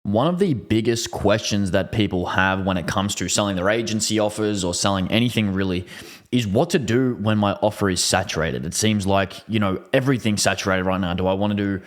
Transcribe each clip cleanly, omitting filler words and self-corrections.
One of the biggest questions that people have when it comes to selling their agency offers or selling anything really is what to do when my offer is saturated. It seems like, everything's saturated right now. Do I want to do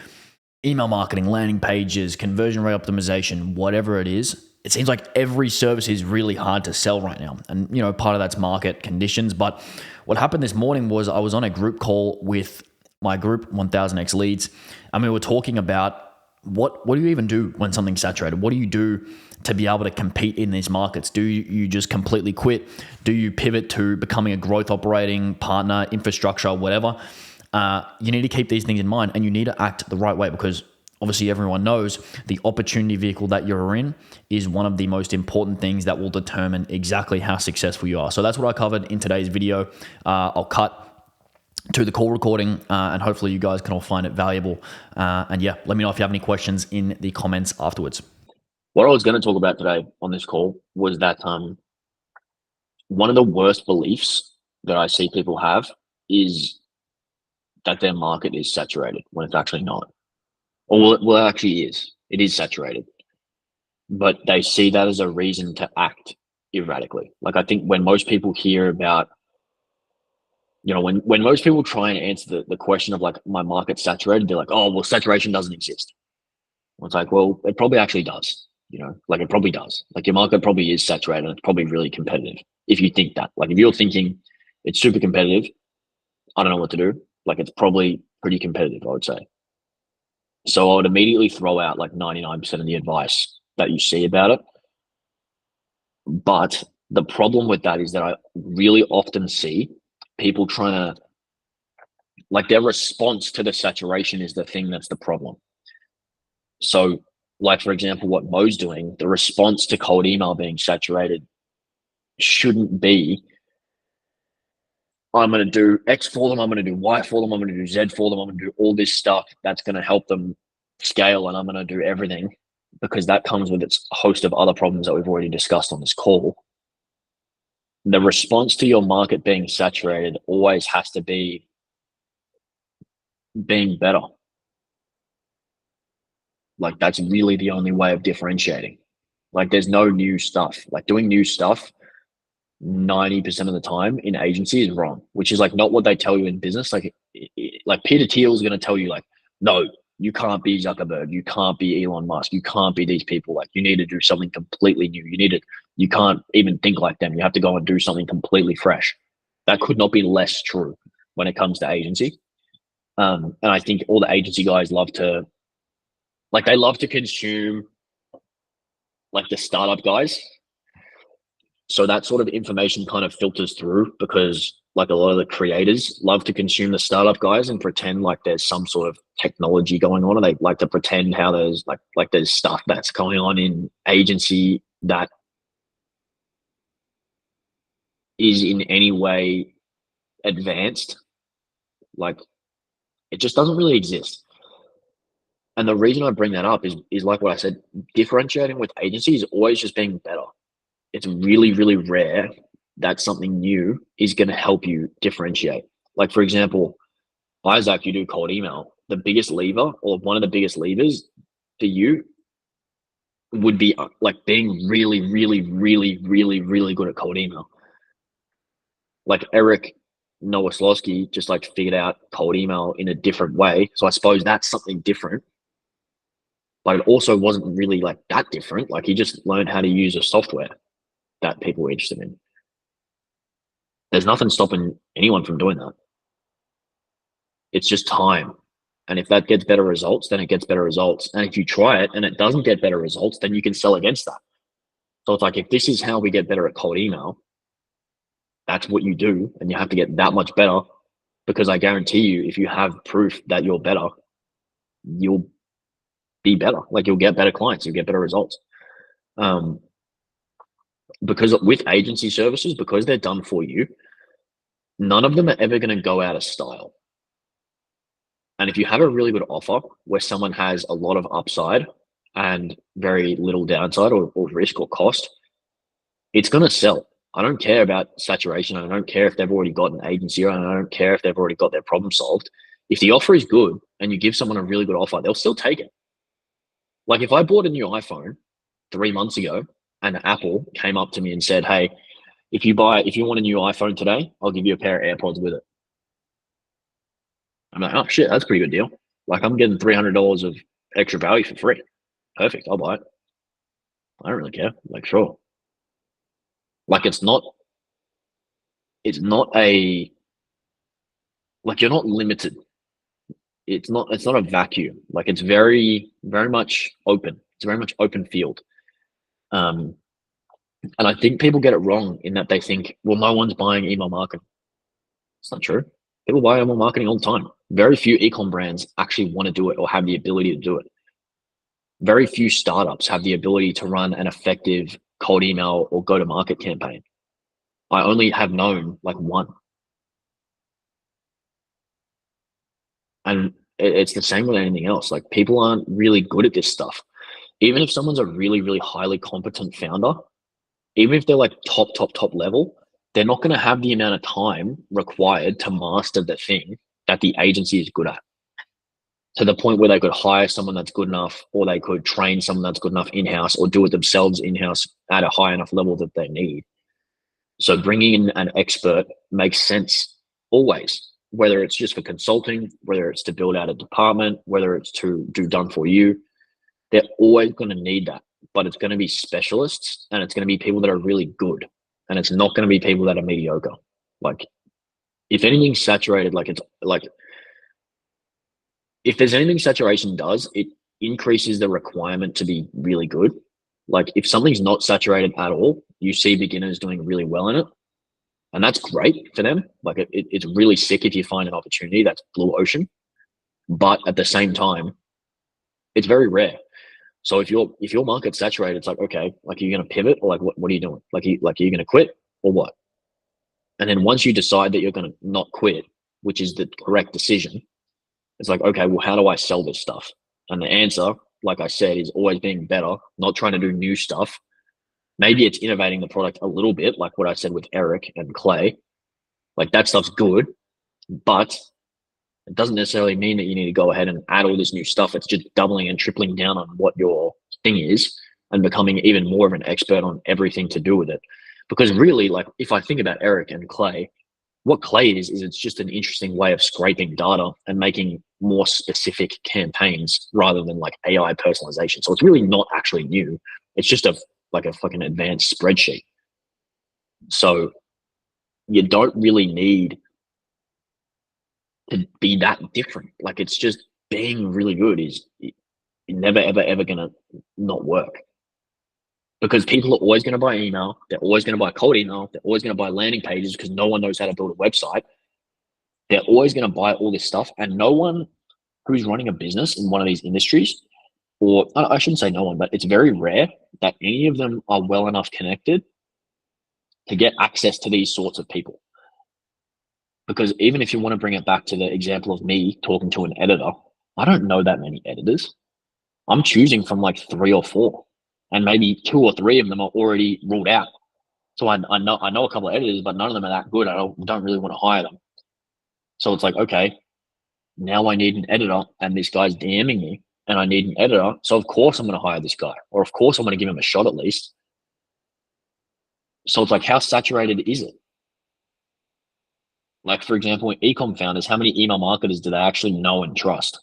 email marketing, landing pages, conversion rate optimization, whatever it is? It seems like every service is really hard to sell right now. And, part of that's market conditions. But what happened this morning was I was on a group call with my group, 1000X Leads, and we were talking about what do you even do when something's saturated? What do you do to be able to compete in these markets? Do you just completely quit? Do you pivot to becoming a growth operating partner, infrastructure, whatever? You need to keep these things in mind, and you need to act the right way, because obviously everyone knows the opportunity vehicle that you're in is one of the most important things that will determine exactly how successful you are. So that's what I covered in today's video. I'll cut to the call recording, and hopefully you guys can all find it valuable. And yeah, let me know if you have any questions in the comments afterwards. What I was going to talk about today on this call was that one of the worst beliefs that I see people have is that their market is saturated when it's actually not. Or well, it actually is. It is saturated. But they see that as a reason to act erratically. Like, I think when most people hear about, when most people try and answer the question of like, my market's saturated, they're like, oh, well, saturation doesn't exist. Well, it's like, well, it probably actually does. Like it probably does. Like your market probably is saturated and it's probably really competitive. If you think that, like if you're thinking it's super competitive, I don't know what to do. Like it's probably pretty competitive, I would say. So I would immediately throw out like 99% of the advice that you see about it. But the problem with that is that I really often see people trying to, like their response to the saturation is the thing that's the problem. So like, for example, what Mo's doing, the response to cold email being saturated shouldn't be, I'm going to do X for them, I'm going to do Y for them, I'm going to do Z for them, I'm going to do all this stuff that's going to help them scale, and I'm going to do everything, because that comes with its host of other problems that we've already discussed on this call. The response to your market being saturated always has to be being better. Like that's really the only way of differentiating. Like there's no new stuff. Like doing new stuff 90% of the time in agency is wrong, which is like not what they tell you in business. Like Peter Thiel is going to tell you like, no, you can't be Zuckerberg, you can't be Elon Musk, you can't be these people. Like you need to do something completely new. You can't even think like them. You have to go and do something completely fresh. That could not be less true when it comes to agency. And I think all the agency guys love to, like they love to consume like the startup guys. So that sort of information kind of filters through, because like a lot of the creators love to consume the startup guys and pretend like there's some sort of technology going on, and they like to pretend how there's like there's stuff that's going on in agency that is in any way advanced. Like it just doesn't really exist. And the reason I bring that up is like what I said, differentiating with agency is always just being better. It's really, really rare that something new is going to help you differentiate. Like, for example, Isaac, you do cold email. The biggest lever, or one of the biggest levers for you, would be like being really, really, really, really, really good at cold email. Like Eric Nowoslowski just like figured out cold email in a different way. So I suppose that's something different. But it also wasn't really like that different. Like he just learned how to use a software that people were interested in. There's nothing stopping anyone from doing that. It's just time. And if that gets better results, then it gets better results. And if you try it and it doesn't get better results, then you can sell against that. So it's like, if this is how we get better at cold email, that's what you do. And you have to get that much better, because I guarantee you, if you have proof that you're better, you'll be better. Like you'll get better clients, you'll get better results. Because with agency services, because they're done for you, none of them are ever going to go out of style. And if you have a really good offer where someone has a lot of upside and very little downside or risk or cost, it's going to sell. I don't care about saturation. I don't care if they've already got an agency, and I don't care if they've already got their problem solved. If the offer is good and you give someone a really good offer, they'll still take it. Like if I bought a new iPhone 3 months ago and Apple came up to me and said, hey, if you want a new iPhone today, I'll give you a pair of AirPods with it. I'm like, oh shit, that's a pretty good deal. Like I'm getting $300 of extra value for free. Perfect, I'll buy it. I don't really care. Like, sure. Like it's not a, like you're not limited. It's not a vacuum. Like it's very, very much open. It's very much open field. And I think people get it wrong in that they think, well, no one's buying email marketing. It's not true. People buy email marketing all the time. Very few ecom brands actually want to do it or have the ability to do it. Very few startups have the ability to run an effective cold email or go to market campaign. I only have known like one. And it's the same with anything else. Like people aren't really good at this stuff. Even if someone's a really, really highly competent founder, even if they're like top level, they're not going to have the amount of time required to master the thing that the agency is good at, to the point where they could hire someone that's good enough, or they could train someone that's good enough in-house, or do it themselves in-house at a high enough level that they need. So bringing in an expert makes sense always, whether it's just for consulting, whether it's to build out a department, whether it's to do done for you. They're always going to need that, but it's going to be specialists, and it's going to be people that are really good, and it's not going to be people that are mediocre. Like if anything's saturated, like it's like, if there's anything saturation does, it increases the requirement to be really good. Like if something's not saturated at all, you see beginners doing really well in it, and that's great for them. Like it's really sick if you find an opportunity that's blue ocean, but at the same time, it's very rare. So if your market's saturated, it's like, okay, like, are you going to pivot, or like, what are you doing? Like, are you going to quit or what? And then once you decide that you're going to not quit, which is the correct decision, it's like, okay, well, how do I sell this stuff? And the answer, like I said, is always being better, not trying to do new stuff. Maybe it's innovating the product a little bit, like what I said with Eric and Clay. Like that stuff's good, but it doesn't necessarily mean that you need to go ahead and add all this new stuff. It's just doubling and tripling down on what your thing is and becoming even more of an expert on everything to do with it. Because really, like if I think about Eric and Clay, what Clay is it's just an interesting way of scraping data and making more specific campaigns rather than like AI personalization. So it's really not actually new. It's just like a fucking advanced spreadsheet. So you don't really need to be that different. Like it's just being really good is never ever gonna not work, because people are always going to buy email, they're always going to buy cold email, they're always going to buy landing pages because no one knows how to build a website. They're always going to buy all this stuff, and no one who's running a business in one of these industries, or I shouldn't say no one, but it's very rare that any of them are well enough connected to get access to these sorts of people. Because even if you want to bring it back to the example of me talking to an editor, I don't know that many editors. I'm choosing from like 3 or 4, and maybe 2 or 3 of them are already ruled out. So I know a couple of editors, but none of them are that good. I don't really want to hire them. So it's like, okay, now I need an editor, and this guy's DMing me, and I need an editor. So of course I'm going to hire this guy, or of course I'm going to give him a shot at least. So it's like, how saturated is it? Like, for example, ecom founders, how many email marketers do they actually know and trust?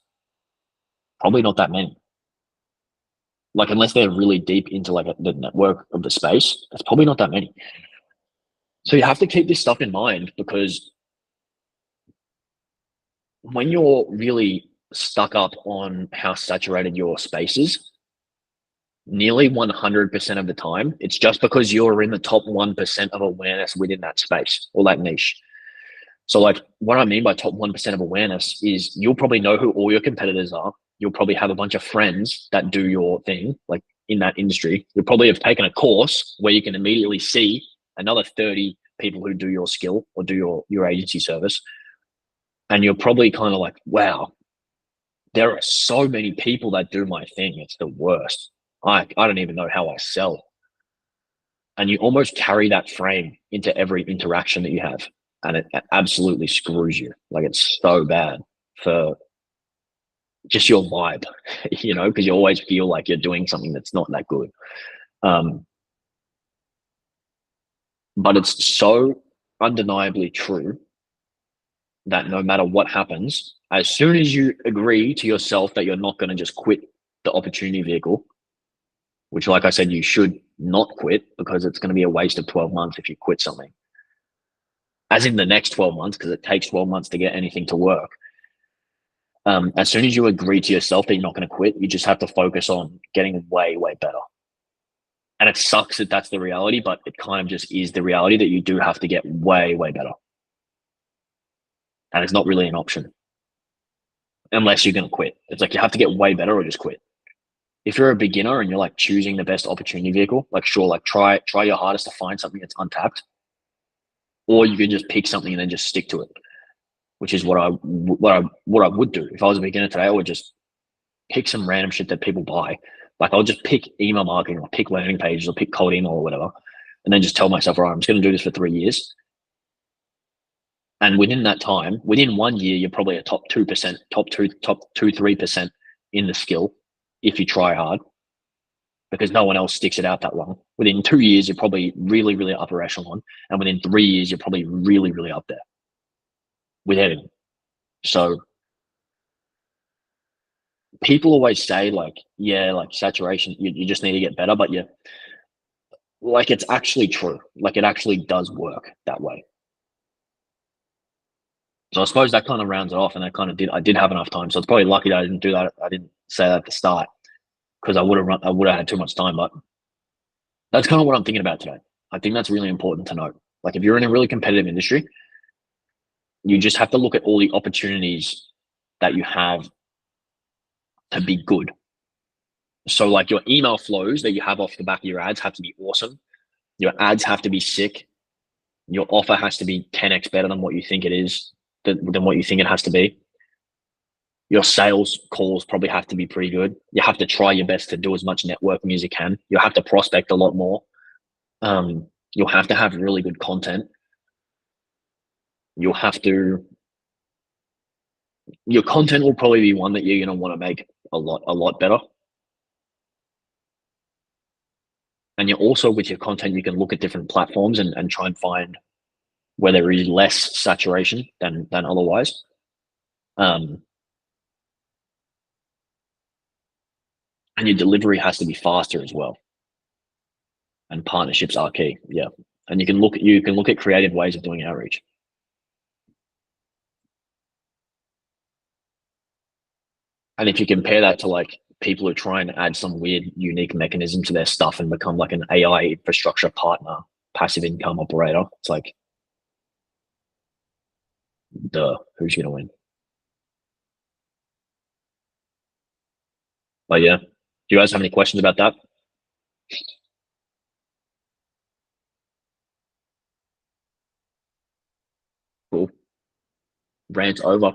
Probably not that many. Like, unless they're really deep into like the network of the space, it's probably not that many. So you have to keep this stuff in mind, because when you're really stuck up on how saturated your space is, nearly 100% of the time, it's just because you're in the top 1% of awareness within that space or that niche. So like what I mean by top 1% of awareness is you'll probably know who all your competitors are. You'll probably have a bunch of friends that do your thing, like in that industry. You'll probably have taken a course where you can immediately see another 30 people who do your skill or do your agency service. And you're probably kind of like, wow, there are so many people that do my thing. It's the worst. I don't even know how I sell. And you almost carry that frame into every interaction that you have. And it absolutely screws you. Like, it's so bad for just your vibe, because you always feel like you're doing something that's not that good. Um, but it's so undeniably true that no matter what happens, as soon as you agree to yourself that you're not going to just quit the opportunity vehicle, which, like I said, you should not quit, because it's going to be a waste of 12 months if you quit something, as in the next 12 months, because it takes 12 months to get anything to work. As soon as you agree to yourself that you're not going to quit, you just have to focus on getting way, way better. And it sucks that that's the reality, but it kind of just is the reality that you do have to get way, way better. And it's not really an option unless you're going to quit. It's like you have to get way better or just quit. If you're a beginner and you're like choosing the best opportunity vehicle, like sure, like try your hardest to find something that's untapped, or you can just pick something and then just stick to it, which is what I would do if I was a beginner today. I would just pick some random shit that people buy. Like I'll just pick email marketing or pick landing pages or pick cold email or whatever, and then just tell myself, all right, I'm just going to do this for 3 years. And within that time, within 1 year, you're probably a top 2%, top 3% in the skill if you try hard, because no one else sticks it out that long. Within 2 years, you're probably really, really upper echelon. And within 3 years, you're probably really, really up there with editing. So people always say like, yeah, like saturation, you just need to get better. But yeah, like it's actually true. Like it actually does work that way. So I suppose that kind of rounds it off, and I did have enough time. So it's probably lucky that I didn't do that. I didn't say that at the start, because I would have had too much time. But that's kind of what I'm thinking about today. I think that's really important to note. Like if you're in a really competitive industry, you just have to look at all the opportunities that you have to be good. So like your email flows that you have off the back of your ads have to be awesome. Your ads have to be sick. Your offer has to be 10x better than what you think it is, than what you think it has to be. Your sales calls probably have to be pretty good. You have to try your best to do as much networking as you can. You'll have to prospect a lot more. You'll have to have really good content. You'll have to, your content will probably be one that you're going to want to make a lot better. And you're also, with your content, you can look at different platforms and try and find where there is less saturation than otherwise. And your delivery has to be faster as well. And partnerships are key. Yeah. And you can look at creative ways of doing outreach. And if you compare that to like people who try and add some weird, unique mechanism to their stuff and become like an AI infrastructure partner, passive income operator, it's like, duh, who's going to win? But yeah, do you guys have any questions about that? Cool. Rant over.